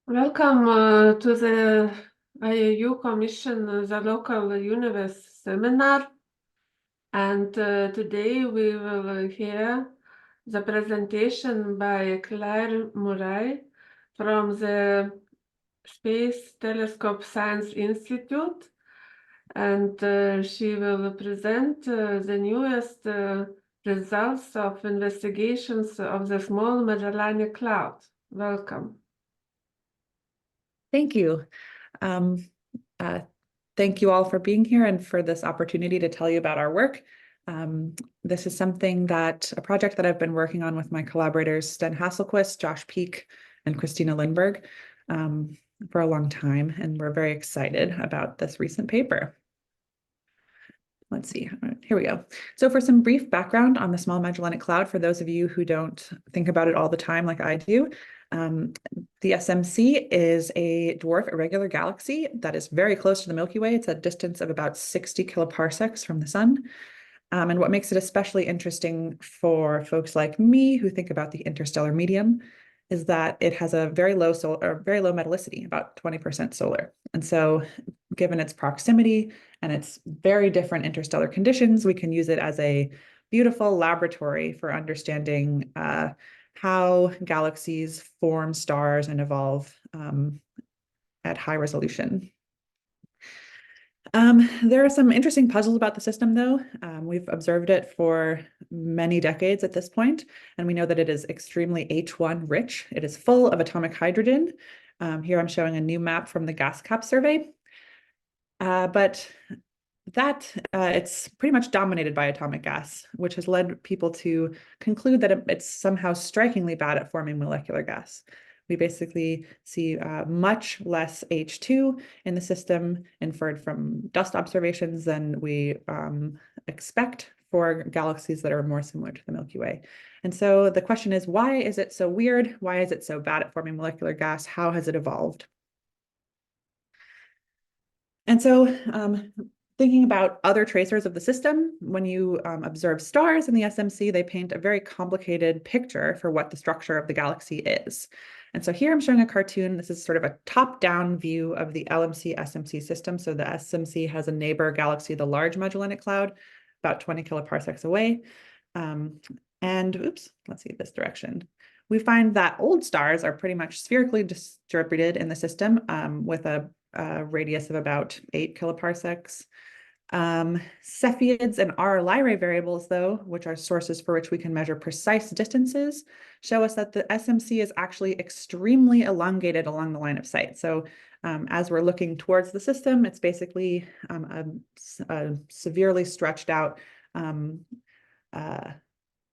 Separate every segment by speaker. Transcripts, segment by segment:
Speaker 1: Welcome to the IAU Commission, the Local Universe Seminar. And today we will hear the presentation by Claire Murray from the Space Telescope Science Institute. And she will present the newest results of investigations of the Small Magellanic Cloud. Welcome.
Speaker 2: Thank you. Uh, thank you all for being here and for this opportunity to tell you about our work. This is a project that I've been working on with my collaborators, Sten Hasselquist, Josh Peak, and Christina Lindberg for a long time, and we're very excited about this recent paper. Let's see, here we go. So for some brief background on the Small Magellanic Cloud, for those of you who don't think about it all the time like I do, the SMC is a dwarf irregular galaxy that is very close to the Milky Way. It's a distance of about 60 kiloparsecs from the sun. And what makes it especially interesting for folks like me who think about the interstellar medium is that it has a very low metallicity, about 20% solar. And so given its proximity and its very different interstellar conditions, we can use it as a beautiful laboratory for understanding how galaxies form stars and evolve at high resolution. There are some interesting puzzles about the system, though. We've observed it for many decades at this point, and we know that it is extremely H1 rich. It is full of atomic hydrogen. Here I'm showing a new map from the gas cap survey. But it's pretty much dominated by atomic gas, which has led people to conclude that it's somehow strikingly bad at forming molecular gas. We basically see much less H2 in the system inferred from dust observations than we expect for galaxies that are more similar to the Milky Way. And so the question is, why is it so weird? Why is it so bad at forming molecular gas? How has it evolved? And so thinking about other tracers of the system, when you observe stars in the SMC, they paint a very complicated picture for what the structure of the galaxy is. And so here I'm showing a cartoon. This is sort of a top-down view of the LMC-SMC system. So the SMC has a neighbor galaxy, the Large Magellanic Cloud, about 20 kiloparsecs away. Let's see this direction. We find that old stars are pretty much spherically distributed in the system with a radius of about 8 kiloparsecs. Cepheids and R Lyrae variables, though, which are sources for which we can measure precise distances, show us that the SMC is actually extremely elongated along the line of sight. So as we're looking towards the system, it's basically a severely stretched out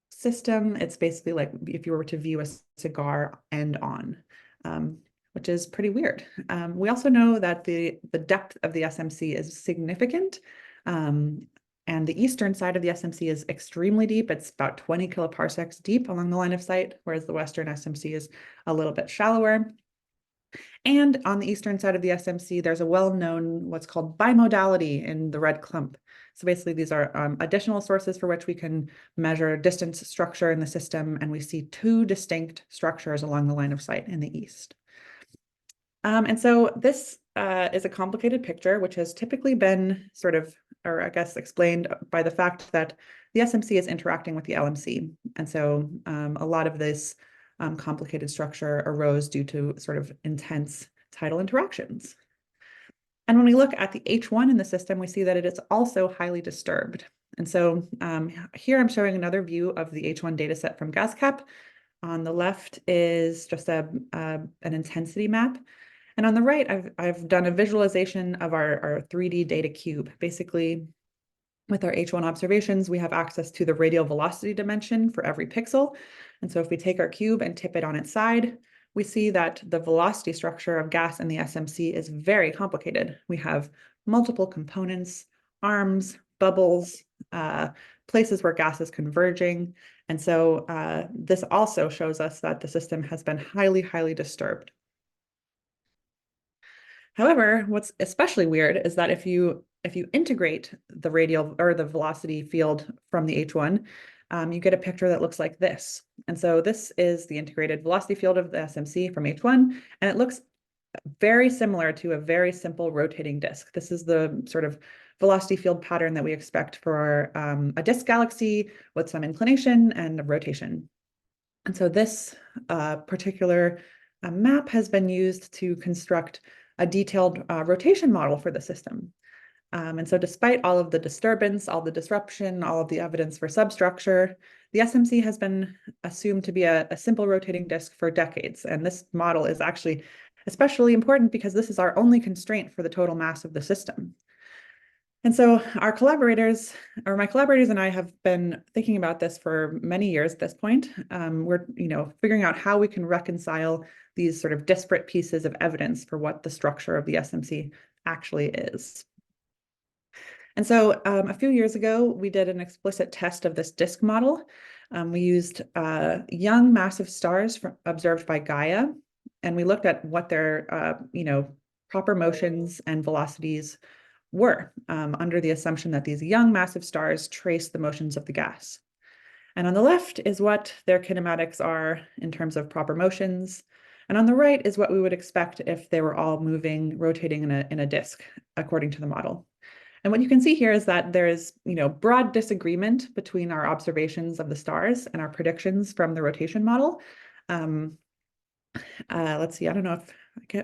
Speaker 2: system. It's basically like if you were to view a cigar end on. Which is pretty weird. We also know that the depth of the SMC is significant, and the eastern side of the SMC is extremely deep. It's about 20 kiloparsecs deep along the line of sight, whereas the western SMC is a little bit shallower. And on the eastern side of the SMC, there's a well-known what's called bimodality in the red clump. So basically, these are additional sources for which we can measure distance structure in the system, and we see two distinct structures along the line of sight in the east. And so this is a complicated picture, which has typically been explained by the fact that the SMC is interacting with the LMC. And so a lot of this complicated structure arose due to sort of intense tidal interactions. And when we look at the H1 in the system, we see that it is also highly disturbed. And so here I'm showing another view of the H1 data set from GasCap. On the left is just an intensity map. And on the right, I've done a visualization of our 3D data cube. Basically, with our H1 observations, we have access to the radial velocity dimension for every pixel. And so if we take our cube and tip it on its side, we see that the velocity structure of gas in the SMC is very complicated. We have multiple components, arms, bubbles, places where gas is converging. And so this also shows us that the system has been highly, highly disturbed. However, what's especially weird is that if you integrate the radial or the velocity field from the H1, you get a picture that looks like this. And so this is the integrated velocity field of the SMC from H1, and it looks very similar to a very simple rotating disk. This is the sort of velocity field pattern that we expect for a disk galaxy with some inclination and rotation. And so this particular map has been used to construct a detailed rotation model for the system. And so despite all of the disturbance, all the disruption, all of the evidence for substructure, the SMC has been assumed to be a simple rotating disk for decades. And this model is actually especially important because this is our only constraint for the total mass of the system. And so our collaborators, or my collaborators and I, have been thinking about this for many years at this point. We're, figuring out how we can reconcile these sort of disparate pieces of evidence for what the structure of the SMC actually is. And so a few years ago, we did an explicit test of this disk model. We used young massive stars observed by Gaia, and we looked at what their, proper motions and velocities were under the assumption that these young massive stars trace the motions of the gas. And on the left is what their kinematics are in terms of proper motions. And on the right is what we would expect if they were all moving, rotating in a disk, according to the model. And what you can see here is that there is, broad disagreement between our observations of the stars and our predictions from the rotation model. Let's see, I don't know if,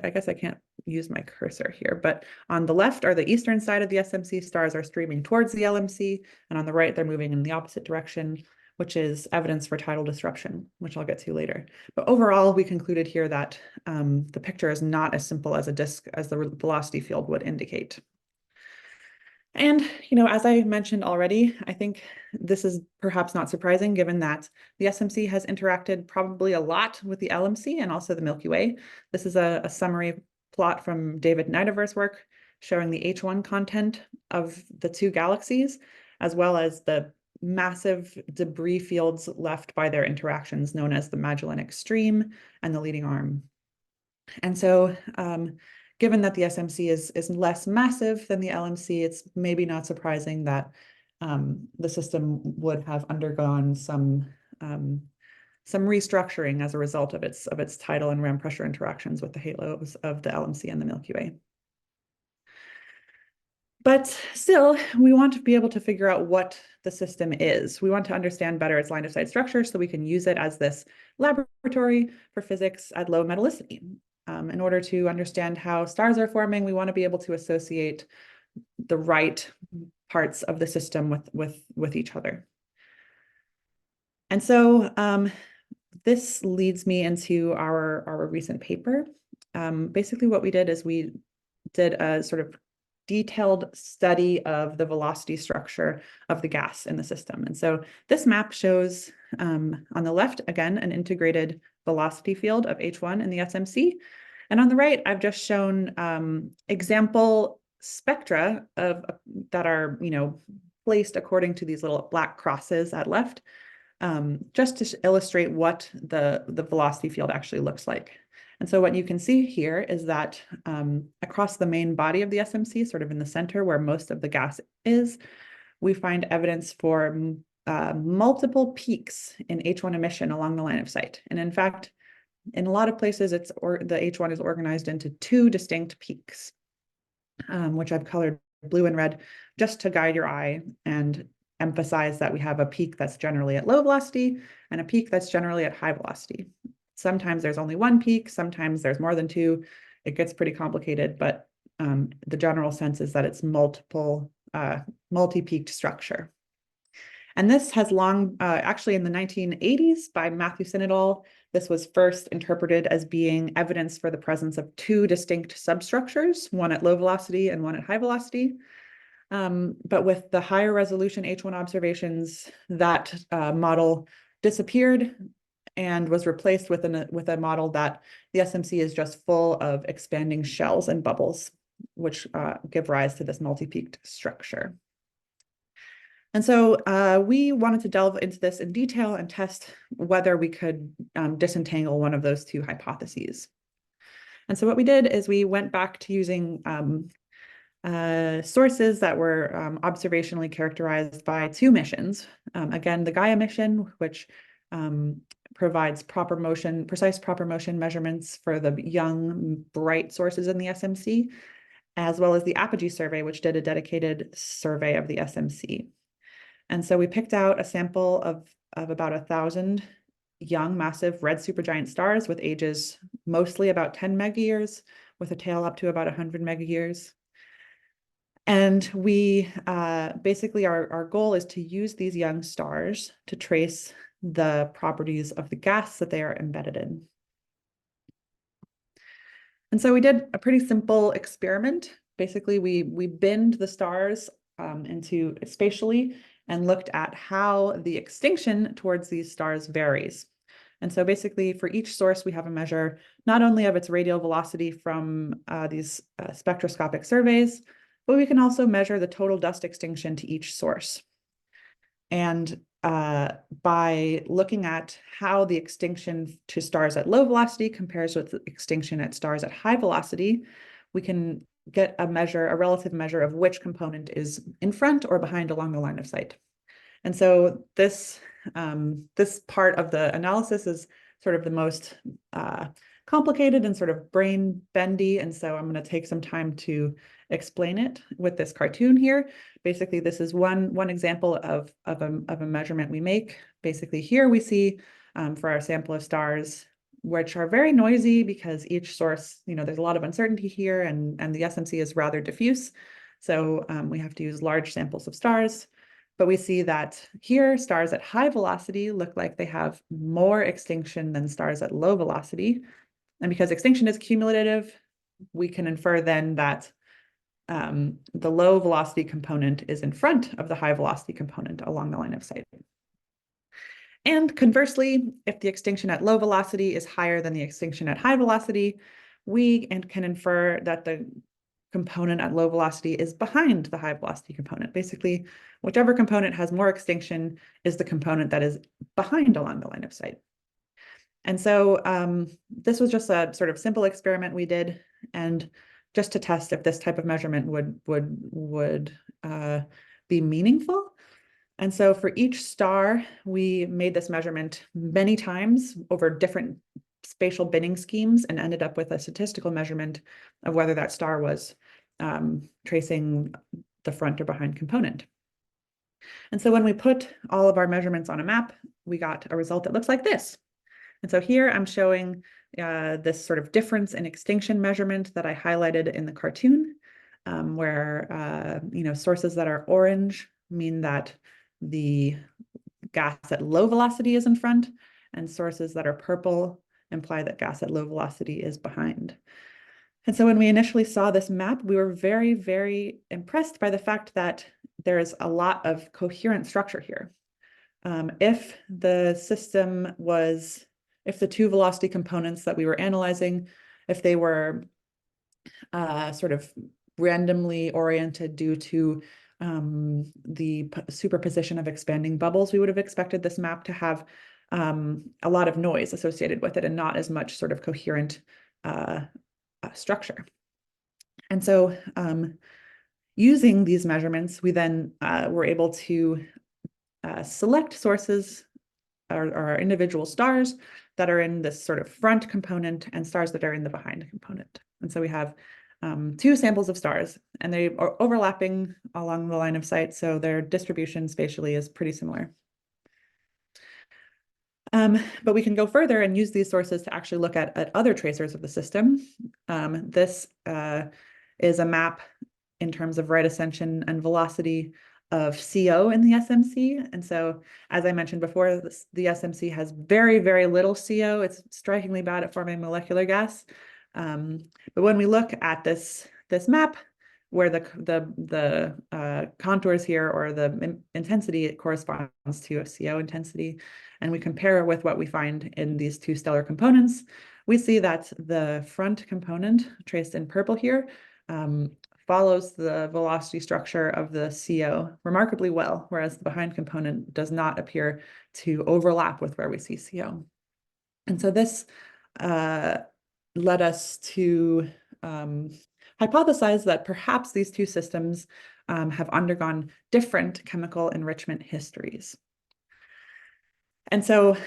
Speaker 2: I guess I can't use my cursor here, but on the left are the eastern side of the SMC. Stars are streaming towards the LMC, and on the right, they're moving in the opposite direction, which is evidence for tidal disruption, which I'll get to later. But overall, we concluded here that the picture is not as simple as a disk as the velocity field would indicate. And, as I mentioned already, I think this is perhaps not surprising given that the SMC has interacted probably a lot with the LMC and also the Milky Way. This is a summary plot from David Niederver's work showing the H1 content of the two galaxies, as well as the massive debris fields left by their interactions known as the Magellanic Stream and the leading arm. And so, given that the SMC is less massive than the LMC, it's maybe not surprising that the system would have undergone some restructuring as a result of its tidal and ram pressure interactions with the halos of the LMC and the Milky Way. But still, we want to be able to figure out what the system is. We want to understand better its line of sight structure so we can use it as this laboratory for physics at low metallicity. In order to understand how stars are forming, we want to be able to associate the right parts of the system with each other. And so this leads me into our recent paper. Basically, what we did is we did a sort of detailed study of the velocity structure of the gas in the system. And so this map shows on the left, again, an integrated velocity field of H1 in the SMC. And on the right, I've just shown example spectra that are, placed according to these little black crosses at left, just to illustrate what the velocity field actually looks like. And so what you can see here is that across the main body of the SMC, sort of in the center where most of the gas is, we find evidence for multiple peaks in H1 emission along the line of sight. And in fact, in a lot of places, the H1 is organized into two distinct peaks, which I've colored blue and red just to guide your eye and emphasize that we have a peak that's generally at low velocity and a peak that's generally at high velocity. Sometimes there's only one peak, sometimes there's more than two. It gets pretty complicated, but the general sense is that it's multi-peaked structure. And this has long, actually in the 1980s by Matthew Sinodal, this was first interpreted as being evidence for the presence of two distinct substructures, one at low velocity and one at high velocity. But with the higher resolution H1 observations, that model disappeared and was replaced with a model that the SMC is just full of expanding shells and bubbles, which give rise to this multi-peaked structure. And so we wanted to delve into this in detail and test whether we could disentangle one of those two hypotheses. And so what we did is we went back to using sources that were observationally characterized by two missions. Again, the Gaia mission, which provides precise proper motion measurements for the young, bright sources in the SMC, as well as the Apogee survey, which did a dedicated survey of the SMC. And so we picked out a sample of about 1,000 young, massive red supergiant stars with ages mostly about 10 megayears, with a tail up to about 100 megayears. And we basically, our goal is to use these young stars to trace the properties of the gas that they are embedded in. And so we did a pretty simple experiment. Basically, we binned the stars into spatially and looked at how the extinction towards these stars varies. And so basically, for each source, we have a measure not only of its radial velocity from these spectroscopic surveys, but we can also measure the total dust extinction to each source. And by looking at how the extinction to stars at low velocity compares with the extinction at stars at high velocity, we can get a relative measure of which component is in front or behind along the line of sight. And so this part of the analysis is sort of the most complicated and sort of brain bendy. And so I'm going to take some time to explain it with this cartoon here. Basically, this is one example of a measurement we make. Basically, here we see for our sample of stars, which are very noisy because each source, there's a lot of uncertainty here, and the SMC is rather diffuse. So we have to use large samples of stars. But we see that here, stars at high velocity look like they have more extinction than stars at low velocity. And because extinction is cumulative, we can infer then that the low velocity component is in front of the high velocity component along the line of sight. And conversely, if the extinction at low velocity is higher than the extinction at high velocity, we can infer that the component at low velocity is behind the high velocity component. Basically, whichever component has more extinction is the component that is behind along the line of sight. And so this was just a sort of simple experiment we did, and just to test if this type of measurement would be meaningful. And so for each star, we made this measurement many times over different spatial binning schemes and ended up with a statistical measurement of whether that star was tracing the front or behind component. And so when we put all of our measurements on a map, we got a result that looks like this. And so here I'm showing this sort of difference in extinction measurement that I highlighted in the cartoon, where sources that are orange mean that the gas at low velocity is in front, and sources that are purple imply that gas at low velocity is behind. And so when we initially saw this map, we were very, very impressed by the fact that there is a lot of coherent structure here. If the two velocity components that we were analyzing, if they were sort of randomly oriented due to the superposition of expanding bubbles, we would have expected this map to have a lot of noise associated with it and not as much sort of coherent structure. And so using these measurements, we then were able to select sources or individual stars that are in this sort of front component and stars that are in the behind component. And so we have two samples of stars, and they are overlapping along the line of sight, so their distribution spatially is pretty similar. But we can go further and use these sources to actually look at other tracers of the system. This is a map in terms of right ascension and velocity of CO in the SMC. And so, as I mentioned before, the SMC has very, very little CO. It's strikingly bad at forming molecular gas. But when we look at this map, where the contours here or the intensity, it corresponds to a CO intensity, and we compare with what we find in these two stellar components, we see that the front component, traced in purple here, follows the velocity structure of the CO remarkably well, whereas the behind component does not appear to overlap with where we see CO. And so this led us to hypothesize that perhaps these two systems have undergone different chemical enrichment histories. And so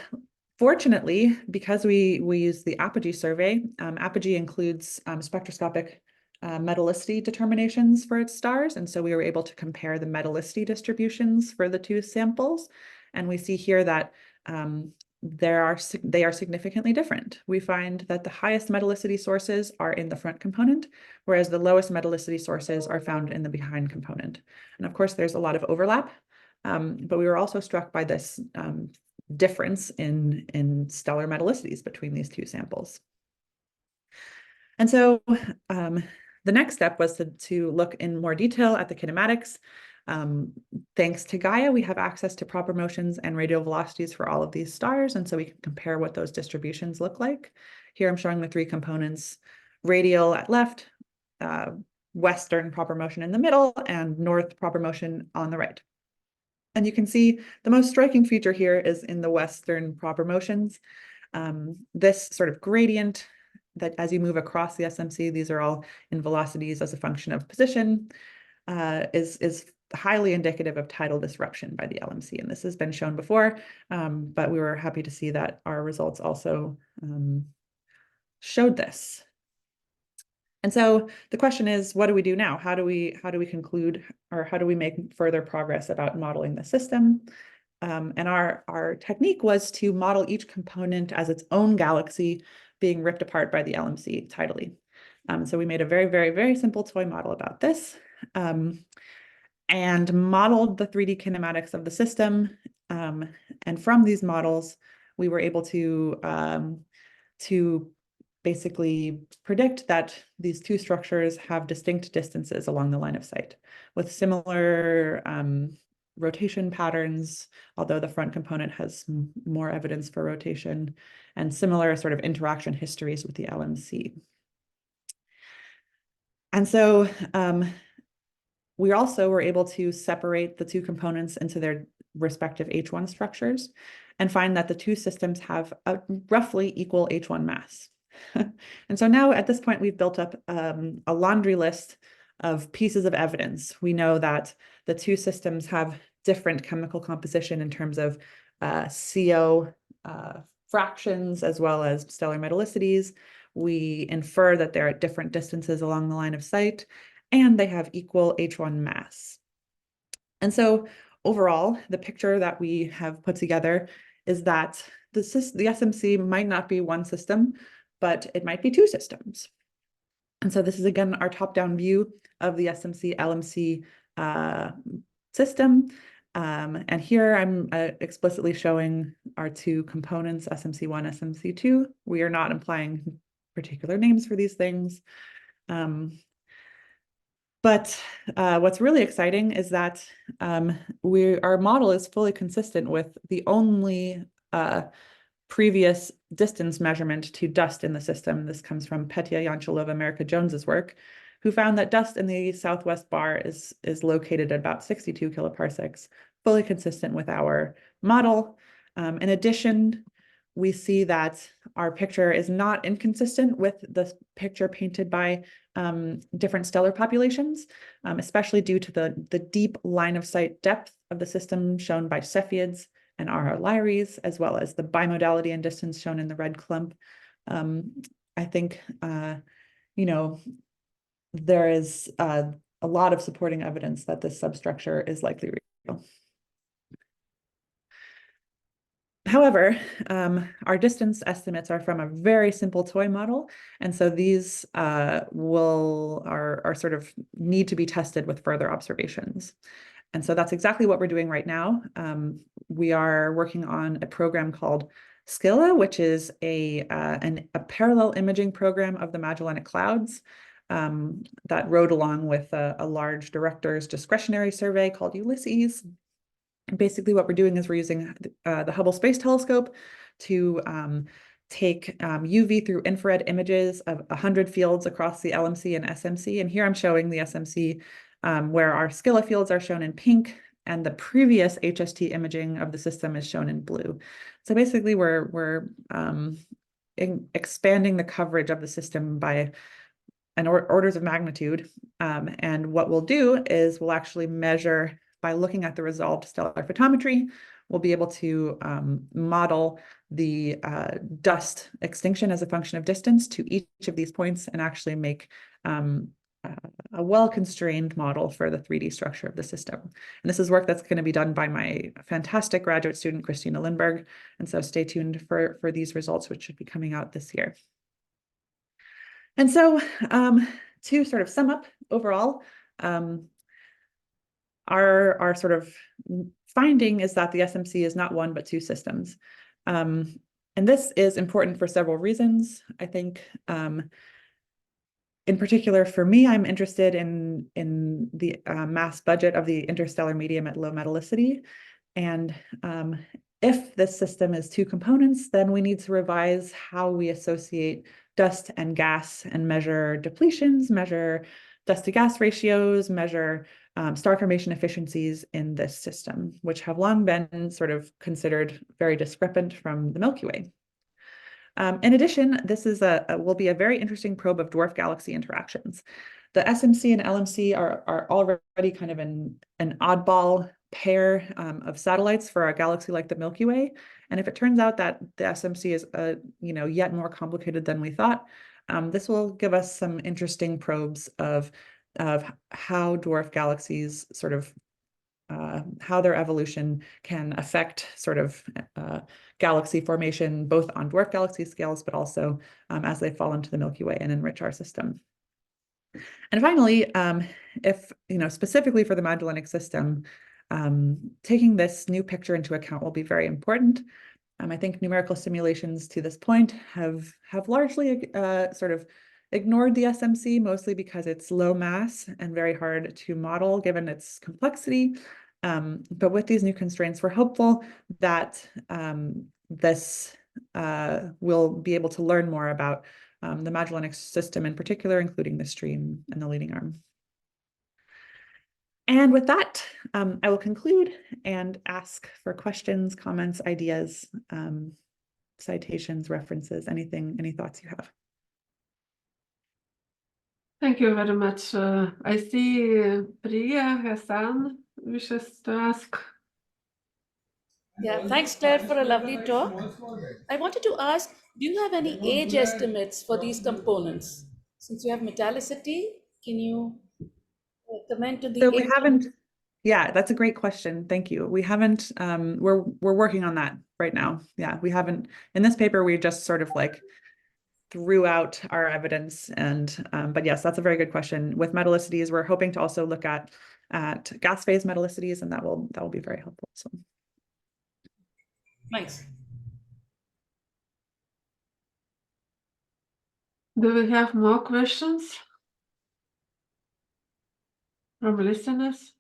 Speaker 2: fortunately, because we use the apogee survey, apogee includes spectroscopic metallicity determinations for its stars. And so we were able to compare the metallicity distributions for the two samples. And we see here that they are significantly different. We find that the highest metallicity sources are in the front component, whereas the lowest metallicity sources are found in the behind component. And of course, there's a lot of overlap, but we were also struck by this difference in stellar metallicities between these two samples. And so the next step was to look in more detail at the kinematics. Thanks to Gaia, we have access to proper motions and radial velocities for all of these stars, and so we can compare what those distributions look like. Here I'm showing the three components: radial at left, western proper motion in the middle, and north proper motion on the right. And you can see the most striking feature here is in the western proper motions. This sort of gradient that as you move across the SMC, these are all in velocities as a function of position, is highly indicative of tidal disruption by the LMC. And this has been shown before, but we were happy to see that our results also showed this. And so the question is, what do we do now? How do we conclude, or how do we make further progress about modeling the system? And our technique was to model each component as its own galaxy being ripped apart by the LMC tidally. So we made a very, very, very simple toy model about this, and modeled the 3D kinematics of the system. And from these models, we were able to basically predict that these two structures have distinct distances along the line of sight with similar rotation patterns, although the front component has more evidence for rotation, and similar sort of interaction histories with the LMC. And so we also were able to separate the two components into their respective H1 structures and find that the two systems have a roughly equal H1 mass. And so now at this point, we've built up a laundry list of pieces of evidence. We know that the two systems have different chemical composition in terms of CO fractions as well as stellar metallicities. We infer that they're at different distances along the line of sight, and they have equal H1 mass. And so overall, the picture that we have put together is that the SMC might not be one system, but it might be two systems. And so this is, again, our top-down view of the SMC LMC system. And here I'm explicitly showing our two components, SMC1, SMC2. We are not implying particular names for these things. But what's really exciting is that our model is fully consistent with the only previous distance measurement to dust in the system. This comes from Petya Yanchelova, America Jones's work, who found that dust in the southwest bar is located at about 62 kiloparsecs, fully consistent with our model. In addition, we see that our picture is not inconsistent with the picture painted by different stellar populations, especially due to the deep line of sight depth of the system shown by Cepheids and RR Lyraes, as well as the bimodality and distance shown in the red clump. I think, there is a lot of supporting evidence that this substructure is likely real. However, our distance estimates are from a very simple toy model, and so these are sort of need to be tested with further observations. And so that's exactly what we're doing right now. We are working on a program called Scylla, which is a parallel imaging program of the Magellanic Clouds that rode along with a large director's discretionary survey called Ulysses. And basically what we're doing is we're using the Hubble Space Telescope to take UV through infrared images of 100 fields across the LMC and SMC. And here I'm showing the SMC where our Scylla fields are shown in pink and the previous HST imaging of the system is shown in blue. So basically we're expanding the coverage of the system by orders of magnitude. And what we'll do is we'll actually measure by looking at the resolved stellar photometry. we'll be able to model the dust extinction as a function of distance to each of these points and actually make a well-constrained model for the 3D structure of the system. And this is work that's going to be done by my fantastic graduate student, Christina Lindberg. And so stay tuned for these results, which should be coming out this year. And so to sort of sum up overall, our sort of finding is that the SMC is not one, but two systems. And this is important for several reasons. I think in particular, for me, I'm interested in the mass budget of the interstellar medium at low metallicity. And if this system is two components, then we need to revise how we associate dust and gas and measure depletions, measure dust to gas ratios, measure star formation efficiencies in this system, which have long been sort of considered very discrepant from the Milky Way. In addition, this is will be a very interesting probe of dwarf galaxy interactions. The SMC and LMC are already kind of an oddball pair of satellites for a galaxy like the Milky Way. And if it turns out that the SMC is yet more complicated than we thought, this will give us some interesting probes of how dwarf galaxies sort of how their evolution can affect sort of galaxy formation, both on dwarf galaxy scales, but also as they fall into the Milky Way and enrich our system. And finally, if, specifically for the Magellanic System, taking this new picture into account will be very important. I think numerical simulations to this point have largely sort of ignored the SMC, mostly because it's low mass and very hard to model given its complexity. But with these new constraints, we're hopeful that this will be able to learn more about the Magellanic System in particular, including the stream and the leading arm. And with that, I will conclude and ask for questions, comments, ideas, citations, references, any thoughts you have.
Speaker 1: Thank you very much. I see Priya Hassan wishes to ask.
Speaker 3: Yeah, thanks, Claire, for a lovely talk. I wanted to ask, do you have any age estimates for these components? Since you have metallicity, can you comment on the
Speaker 2: So we
Speaker 3: age?
Speaker 2: haven't, yeah, that's a great question. Thank you. We haven't, we're working on that right now. Yeah, we haven't, in this paper, we just sort of like threw out our evidence and, but yes, that's a very good question. With metallicities, we're hoping to also look at gas phase metallicities, and that will be very helpful. So.
Speaker 3: Thanks.
Speaker 1: Do we have more questions from listeners?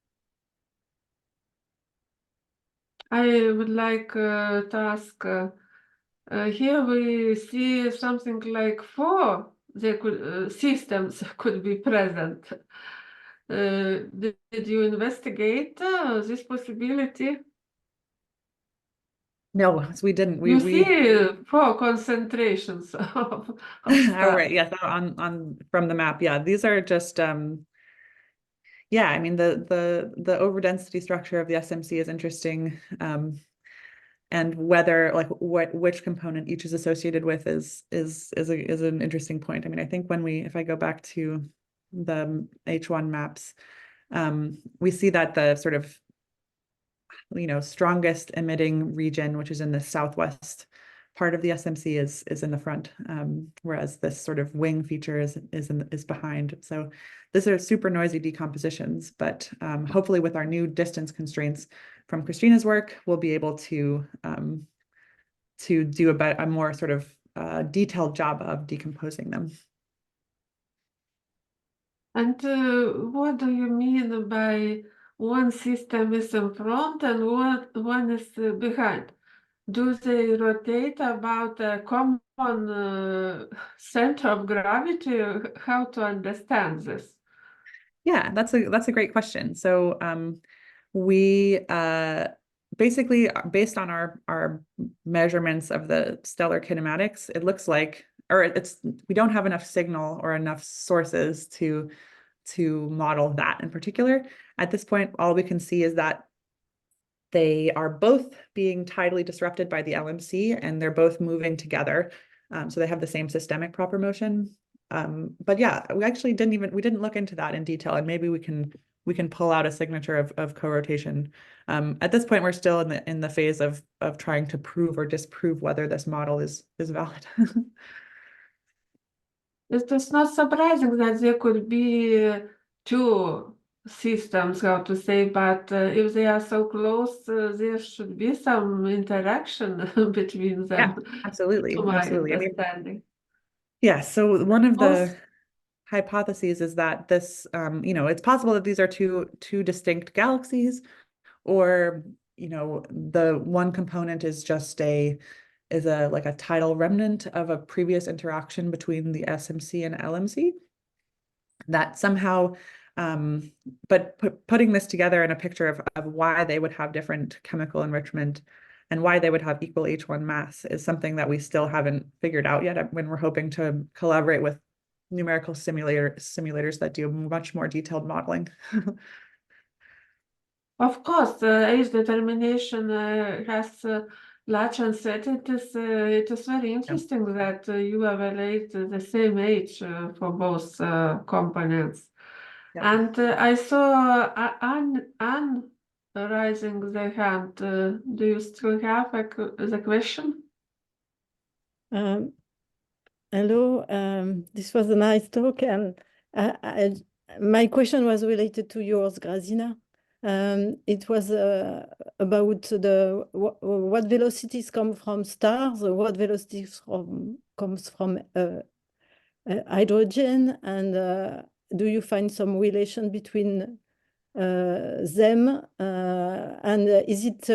Speaker 1: I would like to ask, here we see something like 4 systems could be present. Did you investigate this possibility?
Speaker 2: No, we didn't.
Speaker 1: You see 4 concentrations of
Speaker 2: All
Speaker 1: stars.
Speaker 2: right, yes, on from the map. Yeah, these are just yeah, I mean the overdensity structure of the SMC is interesting. And whether like which component each is associated with is an interesting point. I mean, I think if I go back to the H1 maps, we see that the sort of strongest emitting region, which is in the southwest part of the SMC, is in the front, whereas this sort of wing feature is behind. So these are super noisy decompositions, but hopefully with our new distance constraints from Christina's work, we'll be able to do a more sort of detailed job of decomposing them.
Speaker 1: And what do you mean by one system is in front and one is behind? Do they rotate about a common center of gravity? How to understand this?
Speaker 2: Yeah, that's a great question. So we basically, based on our measurements of the stellar kinematics, it looks like, we don't have enough signal or enough sources to model that in particular. At this point, all we can see is that they are both being tidally disrupted by the LMC, and they're both moving together. So they have the same systemic proper motion. But yeah, we actually didn't look into that in detail, and maybe we can pull out a signature of co-rotation. At this point, we're still in the phase of trying to prove or disprove whether this model is valid.
Speaker 1: It is not surprising that there could be two systems, how to say, but if they are so close, there should be some interaction between them.
Speaker 2: Yeah, absolutely,
Speaker 1: To my
Speaker 2: absolutely.
Speaker 1: understanding.
Speaker 2: Yeah, so one of the
Speaker 1: Also,
Speaker 2: hypotheses is that this, it's possible that these are two distinct galaxies, or, the one component is just like a tidal remnant of a previous interaction between the SMC and LMC that somehow, but putting this together in a picture of why they would have different chemical enrichment and why they would have equal H1 mass is something that we still haven't figured out yet, when we're hoping to collaborate with numerical simulators that do much more detailed modeling.
Speaker 1: of course, age determination has large uncertainties. It is very interesting that you evaluate the same age for both components.
Speaker 2: Yeah.
Speaker 1: And I saw Anne raising the hand. Do you still have the question?
Speaker 4: Hello, this was a nice talk, and my question was related to yours, Grazina. It was about what velocities come from stars, what velocities comes from hydrogen, and do you find some relation between them, and is it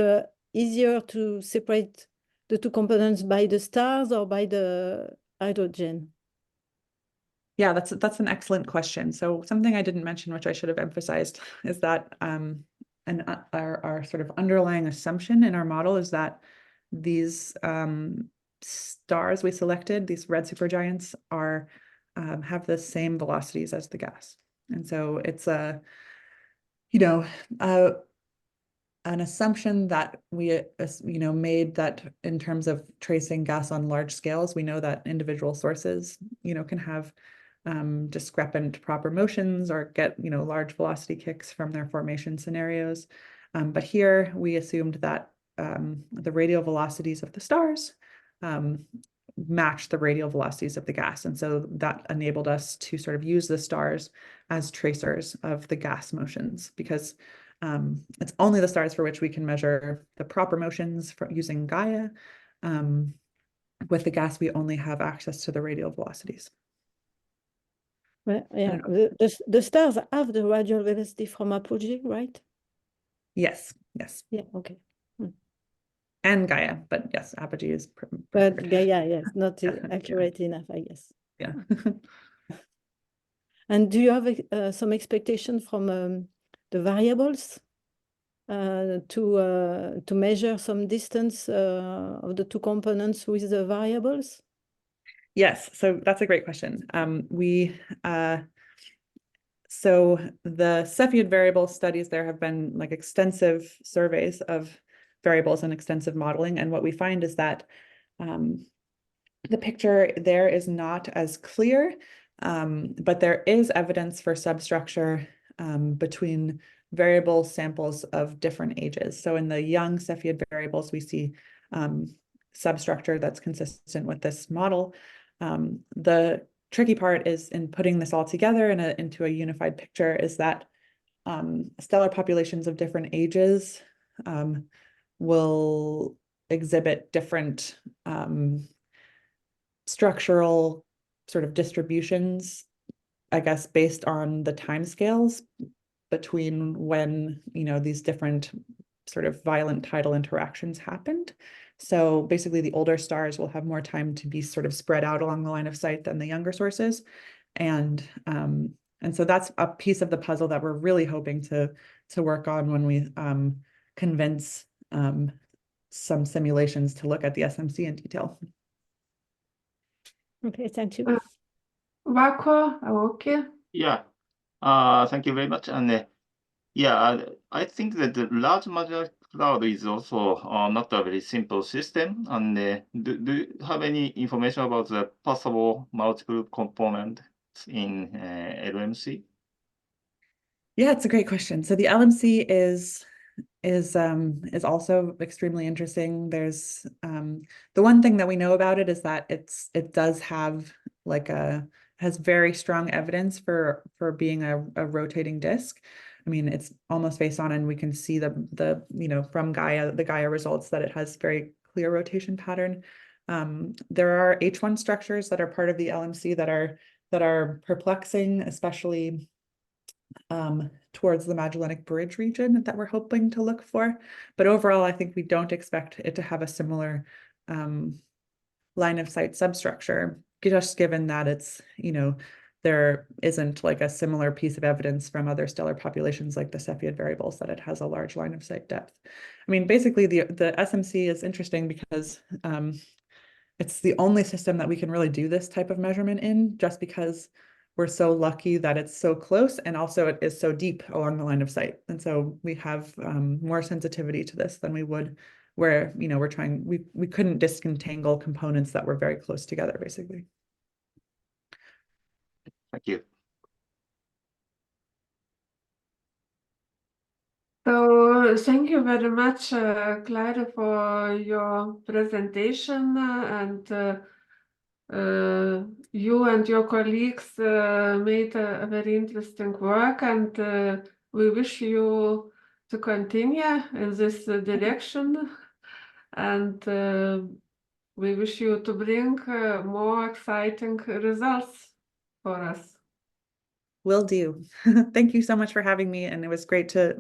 Speaker 4: easier to separate the two components by the stars or by the hydrogen?
Speaker 2: Yeah, that's an excellent question. So something I didn't mention, which I should have emphasized, is that our sort of underlying assumption in our model is that these stars we selected, these red supergiants, have the same velocities as the gas, and so it's an assumption that we made, that in terms of tracing gas on large scales, we know that individual sources can have discrepant proper motions or get large velocity kicks from their formation scenarios. But here we assumed that the radial velocities of the stars match the radial velocities of the gas, and so that enabled us to sort of use the stars as tracers of the gas motions, because it's only the stars for which we can measure the proper motions using Gaia. With the gas, we only have access to the radial velocities.
Speaker 4: Well, yeah, the stars have the radial velocity from apogee, right?
Speaker 2: Yes.
Speaker 4: Yeah, okay.
Speaker 2: And Gaia, but yes, apogee is
Speaker 4: But Gaia, yes, not
Speaker 2: Yeah.
Speaker 4: accurate enough, I guess.
Speaker 2: Yeah.
Speaker 4: And do you have some expectation from the variables to measure some distance of the two components with the variables?
Speaker 2: Yes, so that's a great question. So the Cepheid variable studies, there have been like extensive surveys of variables and extensive modeling, and what we find is that the picture there is not as clear, but there is evidence for substructure between variable samples of different ages. So in the young Cepheid variables, we see substructure that's consistent with this model. The tricky part is in putting this all together into a unified picture is that stellar populations of different ages will exhibit different structural sort of distributions, I guess, based on the timescales between when these different sort of violent tidal interactions happened. So basically the older stars will have more time to be sort of spread out along the line of sight than the younger sources. And so that's a piece of the puzzle that we're really hoping to work on when we convince some simulations to look at the SMC in detail.
Speaker 4: Okay, thank you.
Speaker 1: Vako, okay.
Speaker 5: Yeah, thank you very much. And I think that the large Magellanic Cloud is also not a very simple system. And do you have any information about the possible multiple components in LMC?
Speaker 2: Yeah, it's a great question. So the LMC is also extremely interesting. There's the one thing that we know about it is that it does have has very strong evidence for being a rotating disk. I mean, it's almost based on, and we can see the from the Gaia results that it has very clear rotation pattern. There are H1 structures that are part of the LMC that are perplexing, especially towards the Magellanic Bridge region that we're hoping to look for. But overall, I think we don't expect it to have a similar line of sight substructure, just given that it's, there isn't like a similar piece of evidence from other stellar populations like the Cepheid variables that it has a large line of sight depth. I mean, basically the SMC is interesting because it's the only system that we can really do this type of measurement in, just because we're so lucky that it's so close, and also it is so deep along the line of sight. And so we have more sensitivity to this than we would where, we couldn't disentangle components that were very close together, basically.
Speaker 5: Thank you.
Speaker 1: So thank you very much, Clara, for your presentation, and you and your colleagues made a very interesting work, and we wish you to continue in this direction, and we wish you to bring more exciting results for us.
Speaker 2: Will do. Thank you so much for having me, and it was great to